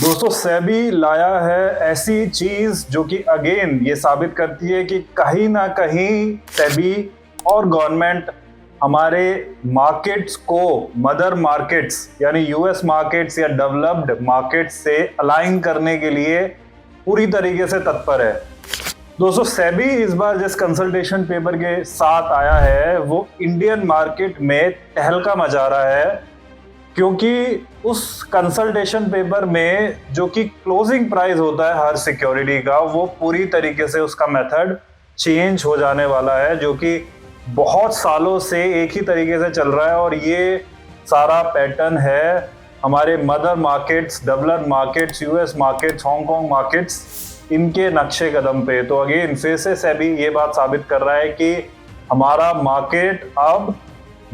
दोस्तों सेबी लाया है ऐसी चीज जो कि अगेन ये साबित करती है कि कहीं ना कहीं सेबी और गवर्नमेंट हमारे मार्केट्स को मदर मार्केट्स यानी यूएस मार्केट्स या डेवलप्ड मार्केट्स से अलाइन करने के लिए पूरी तरीके से तत्पर है। दोस्तों सेबी इस बार जिस कंसल्टेशन पेपर के साथ आया है वो इंडियन मार्केट में तहलका मचा रहा है, क्योंकि उस कंसल्टेशन पेपर में जो कि क्लोजिंग प्राइस होता है हर सिक्योरिटी का, वो पूरी तरीके से उसका मेथड चेंज हो जाने वाला है, जो कि बहुत सालों से एक ही तरीके से चल रहा है। और ये सारा पैटर्न है हमारे mother markets, developed markets, US markets, Hong Kong markets, इनके नक्शे कदम पे। तो अगेन फिर से सेबी ये बात साबित कर रहा है कि हमारा मार्केट अब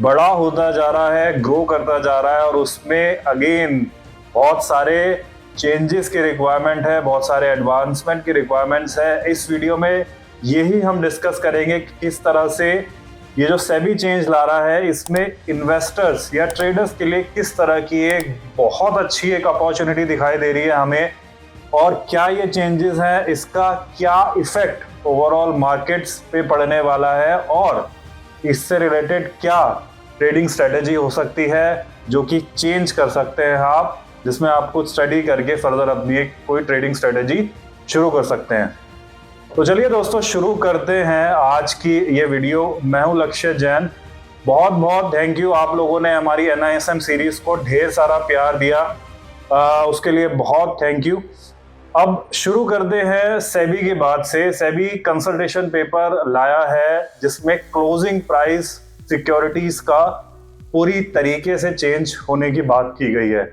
बड़ा होता जा रहा है, ग्रो करता जा रहा है, और उसमें अगेन बहुत सारे चेंजेस की रिक्वायरमेंट है, बहुत सारे एडवांसमेंट की रिक्वायरमेंट्स है। इस वीडियो में यही हम डिस्कस करेंगे कि किस तरह से ये जो सेबी चेंज ला रहा है इसमें इन्वेस्टर्स या ट्रेडर्स के लिए किस तरह की एक बहुत अच्छी एक अपॉर्चुनिटी दिखाई दे रही है हमें, और क्या ये चेंजेस हैं, इसका क्या इफेक्ट ओवरऑल मार्केट्स पे पड़ने वाला है, और इससे रिलेटेड क्या ट्रेडिंग स्ट्रेटेजी हो सकती है जो कि चेंज कर सकते हैं आप, जिसमें आप कुछ स्टडी करके फर्दर अपनी एक कोई ट्रेडिंग स्ट्रेटेजी शुरू कर सकते हैं। तो चलिए दोस्तों शुरू करते हैं आज की ये वीडियो। मैं हूं लक्ष्य जैन। बहुत बहुत थैंक यू, आप लोगों ने हमारी NISM सीरीज को ढेर सारा प्यार दिया, उसके लिए बहुत थैंक यू। अब शुरू करते हैं सेबी की बात से। सेबी कंसल्टेशन पेपर लाया है जिसमें क्लोजिंग प्राइस सिक्योरिटीज का पूरी तरीके से चेंज होने की बात की गई है।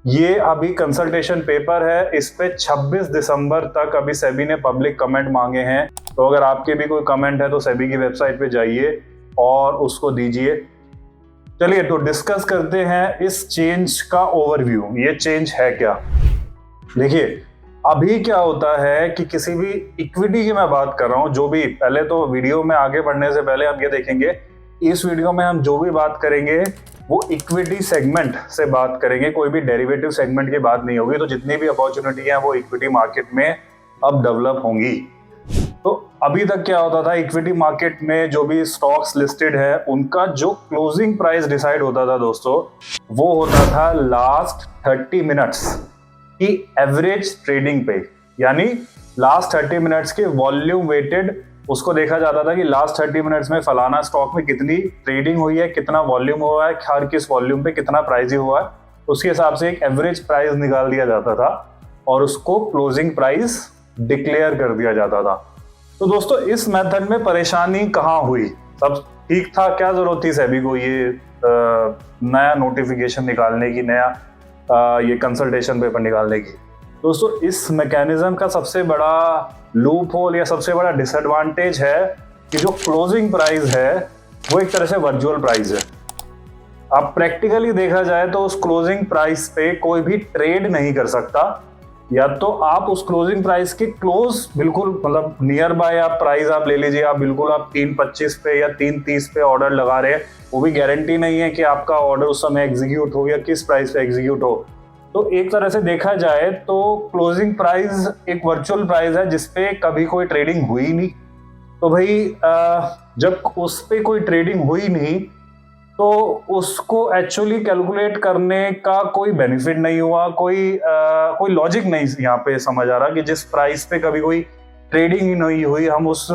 ये अभी कंसल्टेशन पेपर है, इस पे 26 दिसंबर तक अभी सेबी ने पब्लिक कमेंट मांगे हैं। तो अगर आपके भी कोई कमेंट है तो सेबी की वेबसाइट पे जाइए और उसको दीजिए। चलिए तो डिस्कस करते हैं इस चेंज का ओवरव्यू। ये चेंज है क्या? देखिए अभी क्या होता है कि किसी भी इक्विटी की मैं बात कर रहा हूं, जो भी, पहले तो वीडियो में आगे बढ़ने से पहले हम ये देखेंगे, इस वीडियो में हम जो भी बात करेंगे वो इक्विटी सेगमेंट से बात करेंगे, कोई भी डेरिवेटिव सेगमेंट की बात नहीं होगी। तो जितनी भी अपॉर्चुनिटी है वो इक्विटी मार्केट में अब डेवलप होंगी। तो अभी तक क्या होता था, इक्विटी मार्केट में जो भी स्टॉक्स लिस्टेड है उनका जो क्लोजिंग प्राइस डिसाइड होता था दोस्तों, वो होता था लास्ट 30 मिनट्स की एवरेज ट्रेडिंग पे, यानी लास्ट 30 मिनट्स के वॉल्यूम वेटेड उसको देखा जाता था कि लास्ट 30 मिनट्स में फलाना स्टॉक में कितनी ट्रेडिंग हुई है, कितना वॉल्यूम हुआ है, हर किस वॉल्यूम पे कितना प्राइस हुआ है, उसके हिसाब से एक एवरेज प्राइस निकाल दिया जाता था और उसको क्लोजिंग प्राइस डिक्लेयर कर दिया जाता था। तो दोस्तों इस मेथड में परेशानी कहाँ हुई? सब ठीक था, क्या जरूरत थी सेबी को ये नया नोटिफिकेशन निकालने की, नया ये कंसल्टेशन पेपर निकालने की? दोस्तों इस मैकेनिज्म का सबसे बड़ा लूप होल या सबसे बड़ा डिसएडवांटेज है कि जो क्लोजिंग प्राइस है वो एक तरह से वर्चुअल प्राइस है। अब प्रैक्टिकली देखा जाए तो उस क्लोजिंग प्राइस पे कोई भी ट्रेड नहीं कर सकता, या तो आप उस क्लोजिंग प्राइस के क्लोज बिल्कुल मतलब नियर बाय आप प्राइस आप ले लीजिए, आप बिल्कुल आप 3.25 पे या 3.30 पे ऑर्डर लगा रहे हैं, वो भी गारंटी नहीं है कि आपका ऑर्डर उस समय एग्जीक्यूट हो या किस प्राइस पे एग्जीक्यूट हो। तो एक तरह से देखा जाए तो क्लोजिंग प्राइस एक वर्चुअल प्राइस है जिसपे कभी कोई ट्रेडिंग हुई नहीं। तो भाई जब उस पे कोई ट्रेडिंग हुई नहीं तो उसको एक्चुअली कैलकुलेट करने का कोई बेनिफिट नहीं हुआ, कोई लॉजिक नहीं यहाँ पे समझ आ रहा कि जिस प्राइस पे कभी कोई ट्रेडिंग ही नहीं हुई हम उस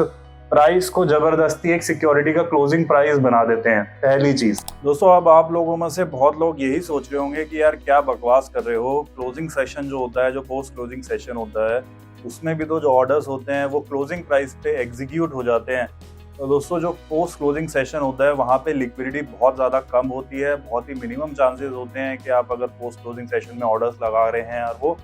प्राइस को जबरदस्ती एक सिक्योरिटी का क्लोजिंग प्राइस बना देते हैं। पहली चीज दोस्तों, अब आप लोगों में से बहुत लोग यही सोच रहे होंगे कि यार क्या बकवास कर रहे हो, क्लोजिंग सेशन जो होता है, जो पोस्ट क्लोजिंग सेशन होता है, उसमें भी तो जो ऑर्डर्स होते हैं वो क्लोजिंग प्राइस पे एग्जीक्यूट हो जाते हैं। तो दोस्तों जो पोस्ट क्लोजिंग सेशन होता है वहाँ पे लिक्विडिटी बहुत ज़्यादा कम होती है, बहुत ही मिनिमम चांसेस होते हैं कि आप अगर पोस्ट क्लोजिंग सेशन में ऑर्डर्स लगा रहे हैं और वो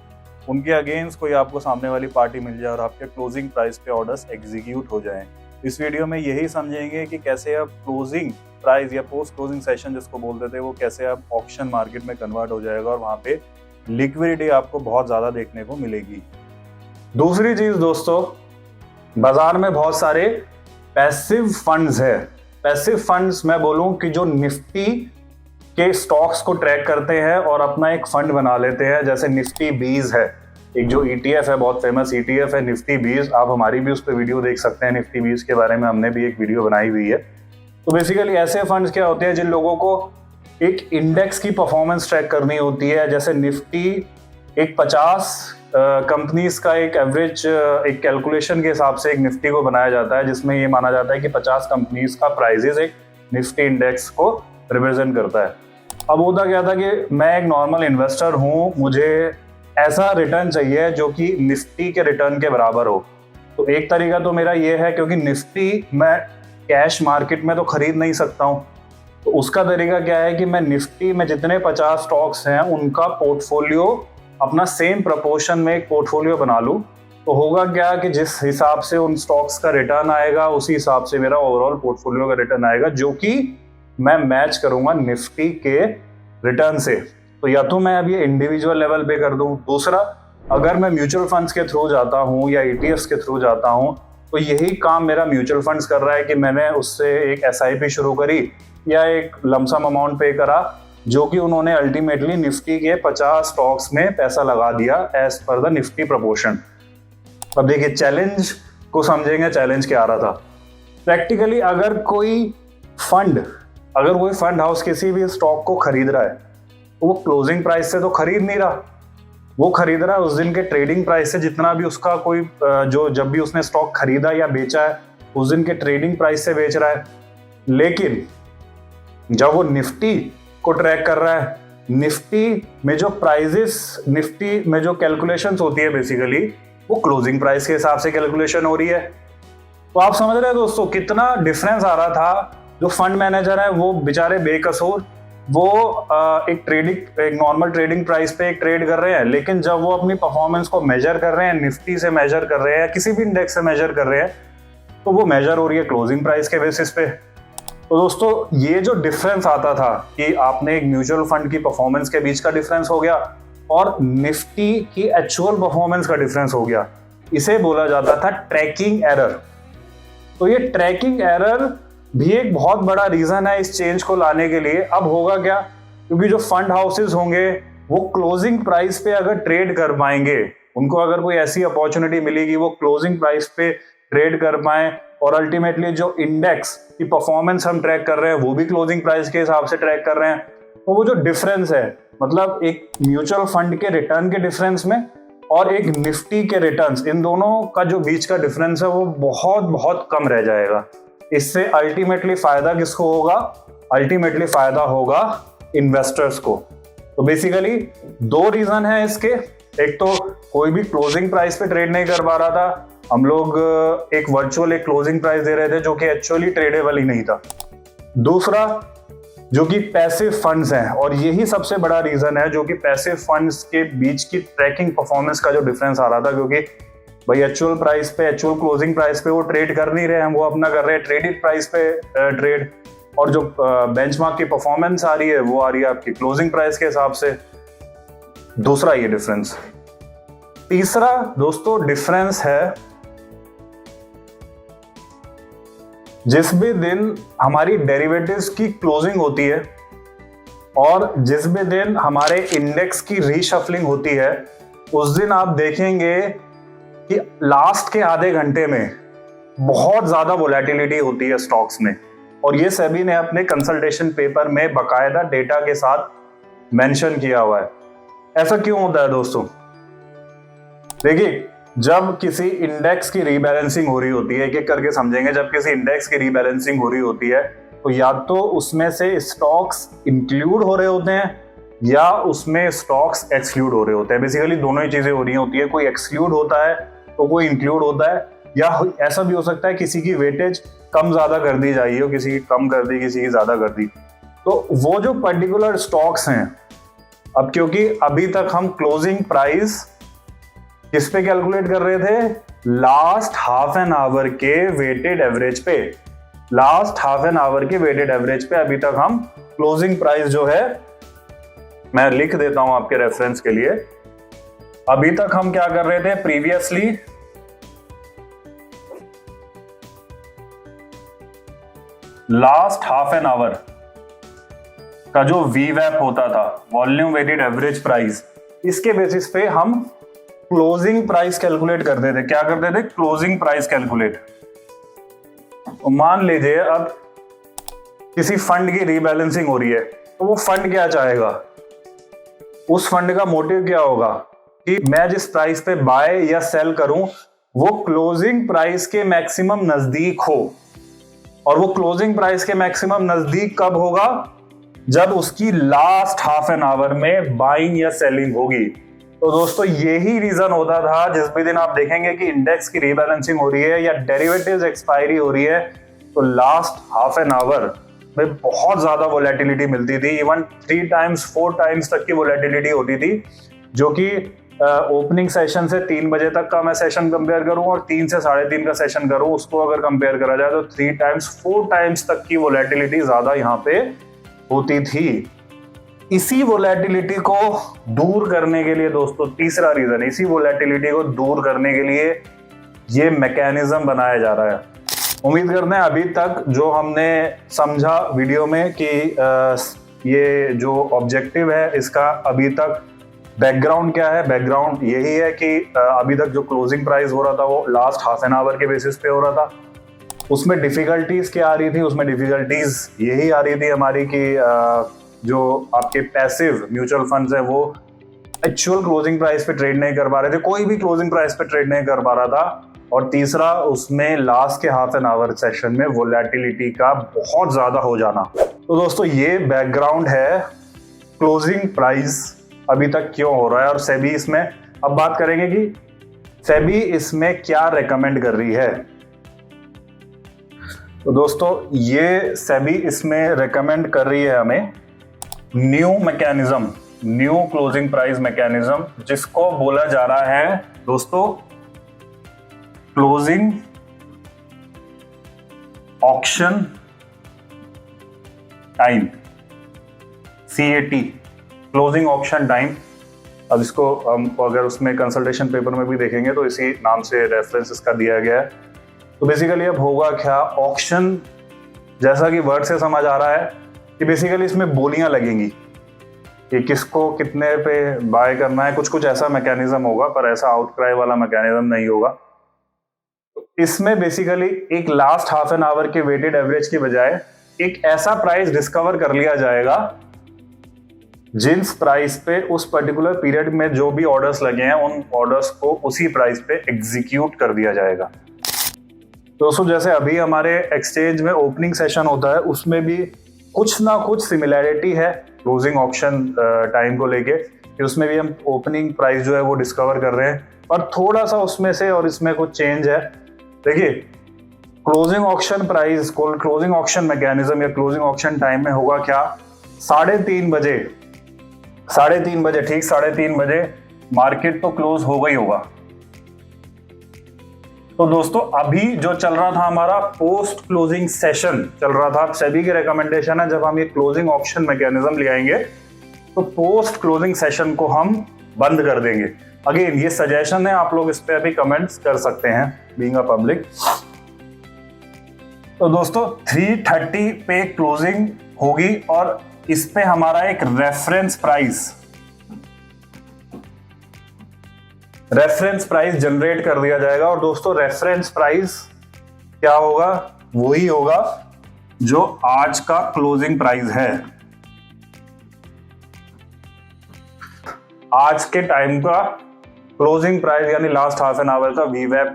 उनके अगेंस्ट कोई आपको सामने वाली पार्टी मिल जाए और आपके क्लोजिंग प्राइस पे ऑर्डर्स एग्जीक्यूट हो जाएं। इस वीडियो में यही समझेंगे कि कैसे आप क्लोजिंग प्राइस या पोस्ट क्लोजिंग सेशन जिसको बोलते थे वो कैसे आप ऑक्शन मार्केट में कन्वर्ट हो जाएगा और वहाँ पे लिक्विडिटी आपको बहुत ज़्यादा देखने को मिलेगी। दूसरी चीज़ दोस्तों, बाजार में बहुत सारे पैसिव फंड्स है। पैसिव फंड्स मैं बोलूं कि जो निफ्टी के स्टॉक्स को ट्रैक करते हैं और अपना एक फंड बना लेते हैं। जैसे निफ्टी बीज है, एक जो ETF है, बहुत फेमस ETF है निफ्टी बीज। आप हमारी भी उस पर वीडियो देख सकते हैं, निफ्टी बीज के बारे में हमने भी एक वीडियो बनाई हुई है। तो बेसिकली ऐसे फंड्स क्या होते हैं जिन लोगों को एक इंडेक्स की परफॉर्मेंस ट्रैक करनी होती है। जैसे निफ्टी एक 50 कंपनीज का एक एवरेज एक कैलकुलेशन के हिसाब से एक निफ्टी को बनाया जाता है, जिसमें ये माना जाता है कि 50 कंपनीज का प्राइजेस एक निफ्टी इंडेक्स को रिप्रेजेंट करता है। अब होता क्या था कि मैं एक नॉर्मल इन्वेस्टर हूँ, मुझे ऐसा रिटर्न चाहिए जो कि निफ्टी के रिटर्न के बराबर हो। तो एक तरीका तो मेरा ये है, क्योंकि निफ्टी मैं कैश मार्केट में तो खरीद नहीं सकता हूँ, तो उसका तरीका क्या है कि मैं निफ्टी में जितने 50 स्टॉक्स हैं उनका पोर्टफोलियो अपना सेम प्रपोर्शन में एक पोर्टफोलियो बना लूँ। तो होगा क्या कि जिस हिसाब से उन स्टॉक्स का रिटर्न आएगा उसी हिसाब से मेरा ओवरऑल पोर्टफोलियो का रिटर्न आएगा, जो कि मैं मैच करूंगा निफ्टी के रिटर्न से। तो या तो मैं अब ये इंडिविजुअल लेवल पे कर दूं, दूसरा अगर मैं म्यूचुअल फंड्स के थ्रू जाता हूं या ETFs के थ्रू जाता हूं, तो यही काम मेरा म्यूचुअल फंड्स कर रहा है कि मैंने उससे एक SIP शुरू करी या एक लमसम अमाउंट पे करा, जो कि उन्होंने अल्टीमेटली निफ्टी के 50 स्टॉक्स में पैसा लगा दिया as per the Nifty proportion. अब देखिए चैलेंज को समझेंगे, चैलेंज क्या आ रहा था। प्रैक्टिकली अगर कोई फंड हाउस किसी भी स्टॉक को खरीद रहा है, तो वो क्लोजिंग प्राइस से तो खरीद नहीं रहा, वो खरीद रहा है उस दिन के ट्रेडिंग प्राइस से, जितना भी उसका कोई जो जब भी उसने स्टॉक खरीदा या बेचा है उस दिन के ट्रेडिंग प्राइस से बेच रहा है। लेकिन जब वो निफ्टी को ट्रैक कर रहा है, निफ्टी में जो प्राइजेस, निफ्टी में जो कैलकुलेशंस होती है बेसिकली वो क्लोजिंग प्राइस के हिसाब से कैलकुलेशन हो रही है। तो आप समझ रहे हैं दोस्तों कितना डिफरेंस आ रहा था। जो फंड मैनेजर है वो बेचारे बेकसूर, वो एक नॉर्मल ट्रेडिंग प्राइस पे एक ट्रेड कर रहे हैं, लेकिन जब वो अपनी परफॉर्मेंस को मेजर कर रहे हैं, निफ्टी से मेजर कर रहे हैं, किसी भी इंडेक्स से मेजर कर रहे हैं, तो वो मेजर हो रही है क्लोजिंग प्राइस के बेसिस पे। तो दोस्तों ये जो डिफरेंस आता था कि आपने एक म्यूचुअल फंड की परफॉर्मेंस के बीच का डिफरेंस हो गया और निफ्टी की एक्चुअल परफॉर्मेंस का डिफरेंस हो गया, इसे बोला जाता था ट्रैकिंग एरर। तो ये ट्रैकिंग एरर भी एक बहुत बड़ा रीजन है इस चेंज को लाने के लिए। अब होगा क्या, क्योंकि जो फंड हाउसेस होंगे वो क्लोजिंग प्राइस पे अगर ट्रेड कर पाएंगे, उनको अगर कोई ऐसी अपॉर्चुनिटी मिलेगी वो क्लोजिंग प्राइस पे ट्रेड कर पाए, और अल्टीमेटली जो इंडेक्स की परफॉर्मेंस हम ट्रैक कर रहे हैं वो भी क्लोजिंग प्राइस के हिसाब से ट्रैक कर रहे हैं, तो वो जो डिफरेंस है, मतलब एक म्यूचुअल फंड के रिटर्न के डिफरेंस में और एक निफ्टी के रिटर्न्स, इन दोनों का जो बीच का डिफरेंस है वो बहुत बहुत कम रह जाएगा। इससे अल्टीमेटली फायदा किसको होगा? अल्टीमेटली फायदा होगा इन्वेस्टर्स को। तो बेसिकली दो रीजन है इसके। एक तो कोई भी क्लोजिंग प्राइस पे ट्रेड नहीं कर पा रहा था, हम लोग एक वर्चुअल एक क्लोजिंग प्राइस दे रहे थे जो कि एक्चुअली ट्रेडेबल ही नहीं था। दूसरा जो कि पैसिव फंड्स हैं, और यही सबसे बड़ा रीजन है जो कि पैसिव फंड्स के बीच की ट्रैकिंग परफॉर्मेंस का जो डिफरेंस आ रहा था, क्योंकि भाई एक्चुअल प्राइस पे, एक्चुअल क्लोजिंग प्राइस पे वो ट्रेड कर नहीं रहे हैं, वो अपना कर रहे हैं ट्रेडेड प्राइस पे ट्रेड, और जो बेंचमार्क की परफॉर्मेंस आ रही है वो आ रही है आपकी क्लोजिंग प्राइस के हिसाब से। दूसरा ये डिफरेंस। तीसरा दोस्तों डिफरेंस है, जिस भी दिन हमारी डेरिवेटिव्स की क्लोजिंग होती है और जिस भी दिन हमारे इंडेक्स की रीशफलिंग होती है, उस दिन आप देखेंगे कि लास्ट के आधे घंटे में बहुत ज्यादा वोलेटिलिटी होती है स्टॉक्स में, और ये सेबी ने अपने कंसल्टेशन पेपर में बकायदा डेटा के साथ मेंशन किया हुआ है। ऐसा क्यों होता है दोस्तों? देखिए, जब किसी इंडेक्स की रीबैलेंसिंग हो रही होती है, एक एक करके समझेंगे, जब किसी इंडेक्स की रीबैलेंसिंग हो रही होती है तो या तो उसमें से स्टॉक्स इंक्लूड हो रहे होते हैं या उसमें स्टॉक्स एक्सक्लूड हो रहे होते हैं। बेसिकली दोनों ही चीजें हो रही होती है, कोई एक्सक्लूड होता है तो कोई इंक्लूड होता है, या ऐसा भी हो सकता है किसी की वेटेज कम ज्यादा कर दी जाइए हो, किसी की कम कर दी, किसी की ज्यादा कर दी। तो वो जो पर्टिकुलर स्टॉक्स हैं, अब क्योंकि अभी तक हम क्लोजिंग प्राइस किस पे कैलकुलेट कर रहे थे? लास्ट हाफ एन आवर के वेटेड एवरेज पे। लास्ट हाफ एन आवर के वेटेड एवरेज पे अभी तक हम क्लोजिंग प्राइस जो है, मैं लिख देता हूं आपके रेफरेंस के लिए, अभी तक हम क्या कर रहे थे? Previously last half an hour का जो VWAP होता था, वॉल्यूम वेटेड एवरेज प्राइस, इसके बेसिस पे हम क्लोजिंग प्राइस कैलकुलेट करते थे। क्या करते थे? Closing price calculate. मान लीजिए अब किसी फंड की रीबैलेंसिंग हो रही है, तो वो फंड क्या चाहेगा? उस फंड का मोटिव क्या होगा कि मैं जिस प्राइस पे बाय या सेल करूं वो क्लोजिंग प्राइस के मैक्सिमम नजदीक हो। और वो क्लोजिंग प्राइस के मैक्सिमम नजदीक कब होगा? जब उसकी लास्ट हाफ एन आवर में बाइंग या सेलिंग होगी। तो दोस्तों यही रीजन होता था, जिस भी दिन आप देखेंगे कि इंडेक्स की रीबैलेंसिंग हो रही है या डेरिवेटिव्स एक्सपायरी हो रही है, तो लास्ट हाफ एन आवर में बहुत ज्यादा वोलेटिलिटी मिलती थी। इवन 3 टाइम्स 4 टाइम्स तक की वोलेटिलिटी होती थी, जो कि ओपनिंग सेशन से 3 बजे तक का मैं सेशन कंपेयर करूं और 3 से 3:30 का सेशन करूं, उसको अगर कंपेयर करा जाए तो 3 टाइम्स 4 टाइम्स तक की वोलेटिलिटी ज्यादा यहाँ पे होती थी। इसी वोलेटिलिटी को दूर करने के लिए दोस्तों, तीसरा रीजन, इसी वोलेटिलिटी को दूर करने के लिए ये मैकेनिज्म बनाया जा रहा है। उम्मीद करते हैं अभी तक जो हमने समझा वीडियो में कि ये जो ऑब्जेक्टिव है इसका अभी तक बैकग्राउंड क्या है। बैकग्राउंड यही है कि अभी तक जो क्लोजिंग प्राइस हो रहा था वो लास्ट हाफ एन आवर के बेसिस पे हो रहा था। उसमें डिफिकल्टीज क्या आ रही थी? उसमें डिफिकल्टीज यही आ रही थी हमारी कि जो आपके पैसिव म्यूचुअल फंड्स है वो एक्चुअल क्लोजिंग प्राइस पे ट्रेड नहीं कर पा रहे थे, कोई भी क्लोजिंग प्राइस पे ट्रेड नहीं कर पा रहा था। और तीसरा, उसमें लास्ट के हाफ एन आवर सेशन में वोलेटिलिटी का बहुत ज्यादा हो जाना। तो दोस्तों ये बैकग्राउंड है क्लोजिंग प्राइस अभी तक क्यों हो रहा है। और सेबी इसमें, अब बात करेंगे कि सेबी इसमें क्या रेकमेंड कर रही है। तो दोस्तों ये सेबी इसमें रेकमेंड कर रही है हमें new mechanism, new closing price mechanism, जिसको बोला जा रहा है दोस्तों closing auction time, CAT, closing auction time. अब इसको हम अगर उसमें कंसल्टेशन पेपर में भी देखेंगे तो इसी नाम से रेफरेंस इसका दिया गया है। तो बेसिकली अब होगा क्या, ऑक्शन जैसा कि वर्ड से समझ आ रहा है कि बेसिकली इसमें बोलियां लगेंगी कि किसको कितने पे बाय करना है, कुछ कुछ ऐसा मैकेनिज्म होगा, पर ऐसा आउटक्राई वाला मैकेनिज्म नहीं होगा। इसमें बेसिकली एक लास्ट हाफ एन आवर के वेटेड एवरेज की बजाय एक ऐसा प्राइस डिस्कवर कर लिया जाएगा जिस प्राइस पे उस पर्टिकुलर पीरियड में जो भी ऑर्डर्स लगे हैं उन ऑर्डर्स को उसी प्राइस पे एग्जीक्यूट कर दिया जाएगा। दोस्तों जैसे अभी हमारे एक्सचेंज में ओपनिंग सेशन होता है, उसमें भी कुछ ना कुछ सिमिलैरिटी है क्लोजिंग ऑक्शन टाइम को लेके, कि उसमें भी हम ओपनिंग प्राइस जो है वो डिस्कवर कर रहे हैं, पर थोड़ा सा उसमें से और इसमें कुछ चेंज है। देखिए closing auction price, closing auction mechanism या क्लोजिंग ऑक्शन टाइम में होगा क्या, 3:30 बजे, ठीक 3:30 बजे मार्केट तो क्लोज हो गई होगा। तो दोस्तों अभी जो चल रहा था हमारा पोस्ट क्लोजिंग सेशन चल रहा था। सेबी की रिकमेंडेशन है जब हम ये क्लोजिंग ऑक्शन मैकेनिज्म ले आएंगे तो पोस्ट क्लोजिंग सेशन को हम बंद कर देंगे। अगेन ये सजेशन है, आप लोग इस पे अभी कमेंट्स कर सकते हैं बीइंग अ पब्लिक। तो दोस्तों 3:30 पे क्लोजिंग होगी और इस पे हमारा एक रेफरेंस प्राइस जनरेट कर दिया जाएगा। और दोस्तों रेफरेंस प्राइस क्या होगा, वही होगा जो आज का क्लोजिंग प्राइस है। आज के टाइम का क्लोजिंग प्राइस यानी लास्ट हाफ एन आवर का VWAP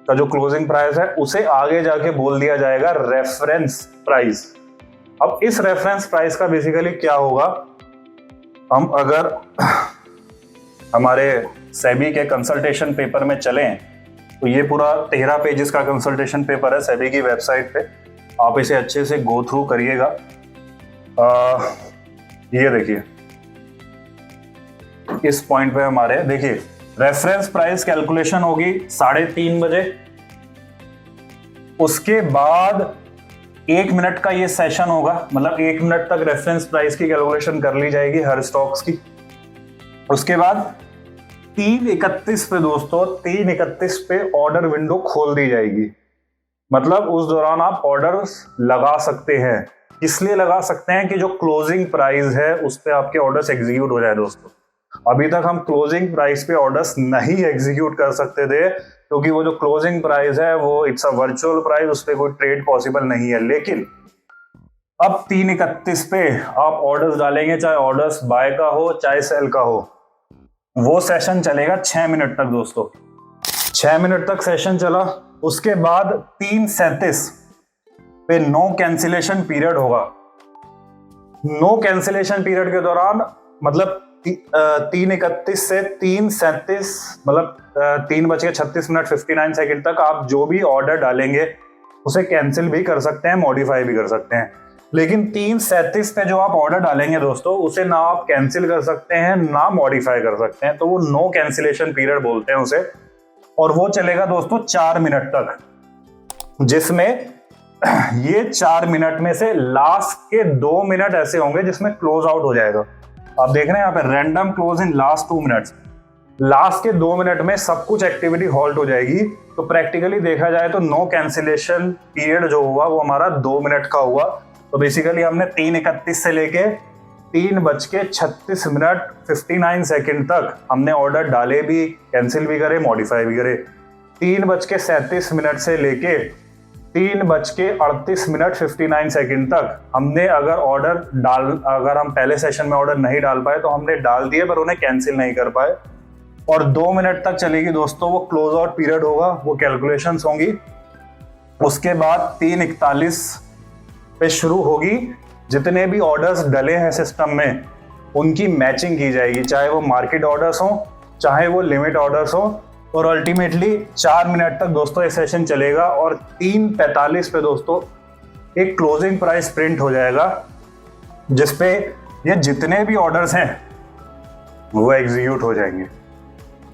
का जो क्लोजिंग प्राइस है उसे आगे जाके बोल दिया जाएगा रेफरेंस प्राइस। अब इस रेफरेंस प्राइस का बेसिकली क्या होगा, हम अगर हमारे सेबी के कंसल्टेशन पेपर में चलें तो ये पूरा 13 पेजेस का कंसल्टेशन पेपर है सेबी की वेबसाइट पे, आप इसे अच्छे से गो थ्रू करिएगा। ये देखिए इस पॉइंट पे हमारे देखिए रेफरेंस प्राइस कैलकुलेशन होगी 3:30 बजे। उसके बाद 1 मिनट का ये सेशन होगा, मतलब 1 मिनट तक रेफरेंस प्राइस की कैलकुलेशन कर ली जाएगी हर स्टॉक्स की। उसके बाद 3:31 पे दोस्तों 3:31 पे ऑर्डर विंडो खोल दी जाएगी, मतलब उस दौरान आप ऑर्डर्स लगा सकते हैं। इसलिए लगा सकते हैं कि जो क्लोजिंग प्राइस है उस पर आपके ऑर्डर्स एग्जीक्यूट हो जाए दोस्तों। अभी तक हम क्लोजिंग प्राइस पे ऑर्डर्स नहीं एग्जीक्यूट कर सकते थे, क्योंकि वो जो क्लोजिंग प्राइस है वो इट्स अ वर्चुअल प्राइस, उस पर कोई ट्रेड पॉसिबल नहीं है। लेकिन अब 3:31 पे आप ऑर्डर्स डालेंगे, चाहे ऑर्डर्स बाय का हो चाहे सेल का हो। वो सेशन चलेगा 6 मिनट तक दोस्तों, 6 मिनट तक सेशन चला। उसके बाद 3:37 पे नो कैंसिलेशन पीरियड होगा। नो कैंसिलेशन पीरियड के दौरान मतलब 3:31 से 3:37 मतलब 3:36 59 सेकंड तक आप जो भी ऑर्डर डालेंगे उसे कैंसिल भी कर सकते हैं, मॉडिफाई भी कर सकते हैं। लेकिन 3:37 पे जो आप ऑर्डर डालेंगे दोस्तों, उसे ना आप कैंसिल कर सकते हैं ना मॉडिफाई कर सकते हैं, तो वो नो कैंसिलेशन पीरियड बोलते हैं उसे। और वो चलेगा दोस्तों 4 मिनट तक, जिसमें ये 4 मिनट में से लास्ट के 2 मिनट ऐसे होंगे जिसमें क्लोज आउट हो जाएगा। आप देख रहे हैं यहाँ पे random close in last 2 minutes. Last के 2 मिनट में सब कुछ एक्टिविटी हॉल्ट हो जाएगी। तो प्रैक्टिकली देखा जाए तो नो कैंसिलेशन पीरियड जो हुआ वो हमारा 2 मिनट का हुआ। तो बेसिकली हमने 3:31 से लेके 3:36 मिनट 59 सेकंड तक हमने ऑर्डर डाले भी, कैंसिल भी करे, मॉडिफाई भी करे। 3:37 मिनट से लेके 3:38 मिनट 59 सेकंड तक हमने अगर हम पहले सेशन में ऑर्डर नहीं डाल पाए तो हमने डाल दिए, पर उन्हें कैंसिल नहीं कर पाए। और 2 मिनट तक चलेगी दोस्तों वो क्लोज आउट पीरियड होगा, वो कैलकुलेशंस होंगी। उसके बाद 3:41 पे शुरू होगी, जितने भी ऑर्डर्स डले हैं सिस्टम में उनकी मैचिंग की जाएगी, चाहे वो मार्केट ऑर्डर्स हो चाहे वो लिमिट ऑर्डर्स हो। और अल्टीमेटली 4 मिनट तक दोस्तों ये सेशन चलेगा। और 3:45 पे दोस्तों एक क्लोजिंग प्राइस प्रिंट हो जाएगा, जिसपे ये जितने भी ऑर्डर्स हैं वो एग्जीक्यूट हो जाएंगे।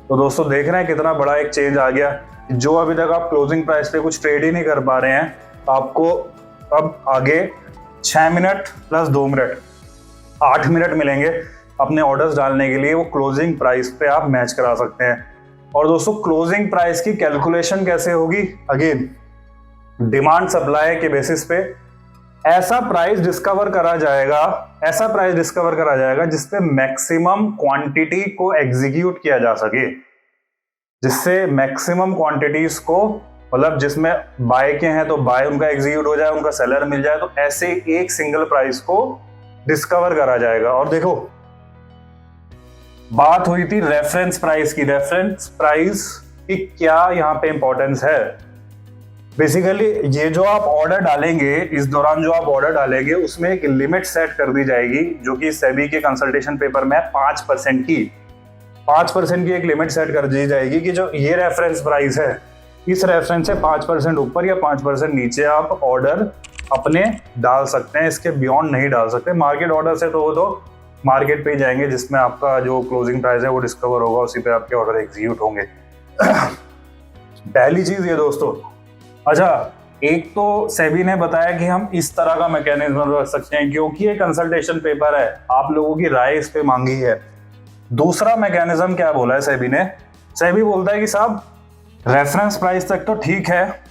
तो दोस्तों देख रहे हैं कितना बड़ा एक चेंज आ गया। जो अभी तक आप क्लोजिंग प्राइस पे कुछ ट्रेड ही नहीं कर पा रहे हैं, आपको अब आगे 6 मिनट प्लस 2 मिनट 8 मिनट मिलेंगे अपने ऑर्डर्स डालने के लिए। वो क्लोजिंग प्राइस पे आप मैच करा सकते हैं। और दोस्तों क्लोजिंग प्राइस की कैलकुलेशन कैसे होगी? अगेन डिमांड सप्लाई के बेसिस पे ऐसा प्राइस डिस्कवर करा जाएगा जिसपे मैक्सिमम क्वांटिटी को एग्जीक्यूट किया जा सके, जिससे मैक्सिमम क्वांटिटीज को मतलब जिसमें बाय के हैं तो बाय उनका एग्जीक्यूट हो जाए, उनका सेलर मिल जाए, तो ऐसे एक सिंगल प्राइस को डिस्कवर करा जाएगा। और देखो बात हुई थी रेफरेंस प्राइस की। रेफरेंस प्राइस की क्या यहाँ पे इंपॉर्टेंस है? बेसिकली ये जो आप ऑर्डर डालेंगे, इस दौरान जो आप ऑर्डर डालेंगे उसमें एक लिमिट सेट कर दी जाएगी, जो कि सेबी के कंसल्टेशन पेपर में 5% की एक लिमिट सेट कर दी जाएगी कि जो ये रेफरेंस प्राइस है, इस रेफरेंस से 5% ऊपर या 5% नीचे आप ऑर्डर अपने डाल सकते हैं, इसके बियॉन्ड नहीं डाल सकते। मार्केट ऑर्डर से तो वो तो मार्केट पे ही जाएंगे, जिसमें आपका जो क्लोजिंग प्राइस है वो डिस्कवर होगा, उसी पे आपके ऑर्डर एग्जीक्यूट होंगे। पहली चीज ये दोस्तों। अच्छा, एक तो सेबी ने बताया कि हम इस तरह का मैकेनिज्म रख सकते हैं, क्योंकि ये कंसल्टेशन पेपर है, आप लोगों की राय इस पे मांगी है। दूसरा मैकेनिज्म क्या बोला है सेबी ने? सेबी बोलता है कि साहब रेफरेंस प्राइस तक तो ठीक है,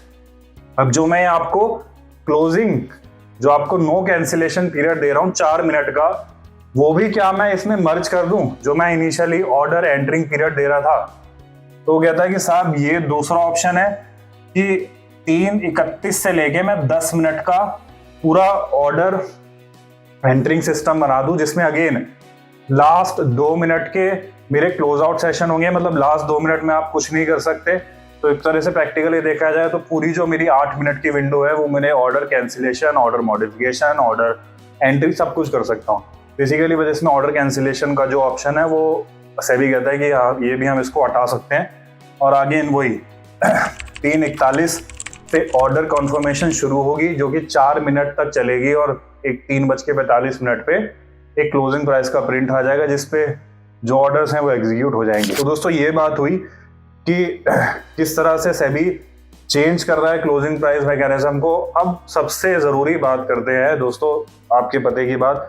अब जो मैं आपको क्लोजिंग, जो आपको नो कैंसिलेशन पीरियड दे रहा हूं 4 मिनट का, वो भी क्या मैं इसमें मर्ज कर दूं जो मैं इनिशियली ऑर्डर एंटरिंग पीरियड दे रहा था? तो वो कहता है कि साहब ये दूसरा ऑप्शन है कि 3:31 से लेके मैं 10 मिनट का पूरा ऑर्डर एंटरिंग सिस्टम बना दूं, जिसमें अगेन लास्ट 2 मिनट के मेरे क्लोज आउट सेशन होंगे। मतलब लास्ट 2 मिनट में आप कुछ नहीं कर सकते। तो एक तरह से प्रैक्टिकली देखा जाए तो पूरी जो मेरी 8 मिनट की विंडो है वो मैंने order cancellation, order modification, order entry सब कुछ कर सकता हूँ बेसिकली। वजह इसमें ऑर्डर कैंसिलेशन का जो ऑप्शन है वो सेबी कहता है कि हाँ ये भी हम इसको हटा सकते हैं। और आगे इन वही 3:41 पे ऑर्डर कॉन्फर्मेशन शुरू होगी, जो कि 4 मिनट तक चलेगी, और एक 3:45 पे एक क्लोजिंग प्राइस का प्रिंट आ जाएगा, जिसपे जो ऑर्डर्स हैं वो एग्जीक्यूट हो जाएंगे। तो दोस्तों ये बात हुई कि किस तरह से सेबी चेंज कर रहा है क्लोजिंग प्राइस मैकेनिज्म को। अब सबसे जरूरी बात करते हैं दोस्तों, आपके पते की बात।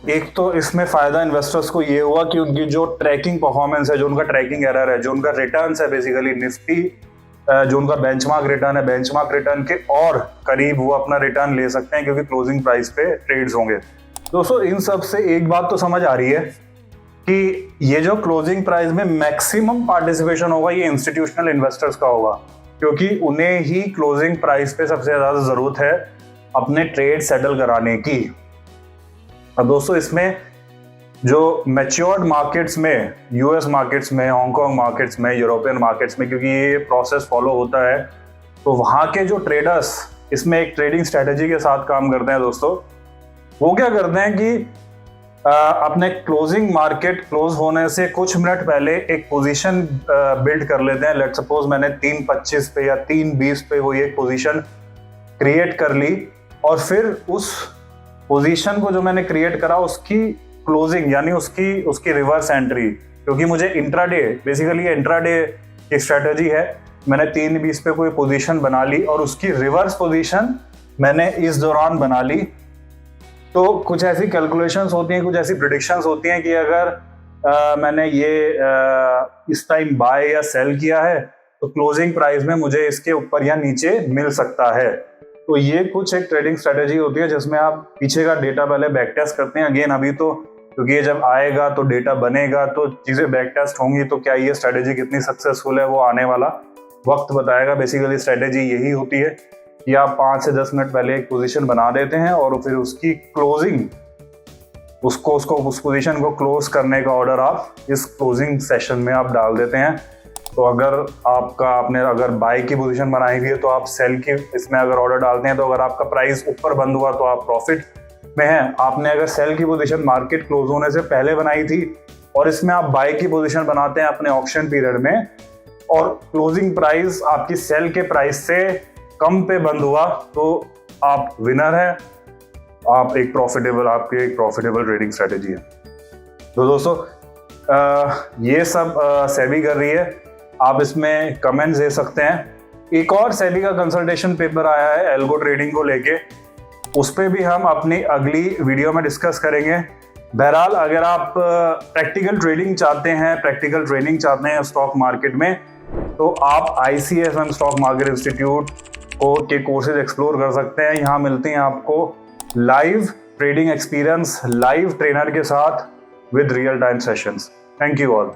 एक तो इसमें फायदा इन्वेस्टर्स को ये हुआ कि उनकी जो ट्रैकिंग परफॉर्मेंस है, जो उनका ट्रैकिंग एरर है, जो उनका रिटर्न्स है बेसिकली निफ्टी जो उनका बेंचमार्क रिटर्न है, बेंचमार्क रिटर्न के और करीब वो अपना रिटर्न ले सकते हैं, क्योंकि क्लोजिंग प्राइस पे ट्रेड्स होंगे। दोस्तों इन सब से एक बात तो समझ आ रही है कि ये जो क्लोजिंग प्राइस में मैक्सिमम पार्टिसिपेशन होगा ये इंस्टीट्यूशनल इन्वेस्टर्स का होगा, क्योंकि उन्हें ही क्लोजिंग प्राइस पे सबसे ज़्यादा ज़रूरत है अपने ट्रेड सेटल कराने की। अब दोस्तों इसमें जो मैच्योर्ड मार्केट्स में, यूएस मार्केट्स में, हांगकांग मार्केट्स में, यूरोपियन मार्केट्स में, क्योंकि ये प्रोसेस फॉलो होता है, तो वहाँ के जो ट्रेडर्स इसमें एक ट्रेडिंग स्ट्रेटेजी के साथ काम करते हैं दोस्तों। वो क्या करते हैं कि अपने क्लोजिंग मार्केट क्लोज होने से कुछ मिनट पहले एक पोजीशन बिल्ड कर लेते हैं। लेट्स सपोज मैंने 3.25 पे या 3.20 पे वो एक पोजीशन क्रिएट कर ली, और फिर उस पोजीशन को जो मैंने क्रिएट करा उसकी क्लोजिंग यानी उसकी रिवर्स एंट्री, क्योंकि मुझे इंट्राडे, बेसिकली इंट्राडे की स्ट्रेटेजी है, मैंने 3.20 पे कोई पोजीशन बना ली और उसकी रिवर्स पोजीशन मैंने इस दौरान बना ली। तो कुछ ऐसी कैलकुलेशंस होती हैं, कुछ ऐसी प्रिडिक्शंस होती हैं कि अगर मैंने ये इस टाइम बाय या सेल किया है तो क्लोजिंग प्राइस में मुझे इसके ऊपर या नीचे मिल सकता है। तो ये कुछ एक ट्रेडिंग स्ट्रेटेजी होती है जिसमें आप पीछे का डेटा पहले बैक टेस्ट करते हैं। अगेन अभी तो क्योंकि ये जब आएगा तो डेटा बनेगा तो चीज़ें बैक टेस्ट होंगी, तो क्या ये स्ट्रेटेजी कितनी सक्सेसफुल है वो आने वाला वक्त बताएगा। बेसिकली स्ट्रेटेजी यही होती है कि आप 5 से 10 मिनट पहले एक पोजीशन बना देते हैं और फिर उसकी क्लोजिंग, उस पोजीशन को क्लोज करने का ऑर्डर आप इस क्लोजिंग सेशन में आप डाल देते हैं। तो अगर आपने अगर बाय की पोजीशन बनाई हुई है तो आप सेल की इसमें अगर ऑर्डर डालते हैं, तो अगर आपका प्राइस ऊपर बंद हुआ तो आप प्रॉफिट में हैं। आपने अगर सेल की पोजीशन मार्केट क्लोज होने से पहले बनाई थी और इसमें आप बाय की पोजीशन बनाते हैं अपने ऑप्शन पीरियड में, और क्लोजिंग प्राइस आपकी सेल के प्राइस से कम पे बंद हुआ, तो आप विनर हैं, आपकी एक प्रॉफिटेबल ट्रेडिंग स्ट्रेटेजी है। तो दोस्तों ये सब सेबी कर रही है, आप इसमें कमेंट्स दे सकते हैं। एक और सेबी का कंसल्टेशन पेपर आया है एल्गो ट्रेडिंग को लेके, उस पर भी हम अपनी अगली वीडियो में डिस्कस करेंगे। बहरहाल अगर आप प्रैक्टिकल ट्रेनिंग चाहते हैं स्टॉक मार्केट में, तो आप ICSM स्टॉक मार्केट इंस्टीट्यूट के कोर्सेज एक्सप्लोर कर सकते हैं। यहाँ मिलते हैं आपको live trading experience, live trainer के साथ with real time sessions. Thank you all.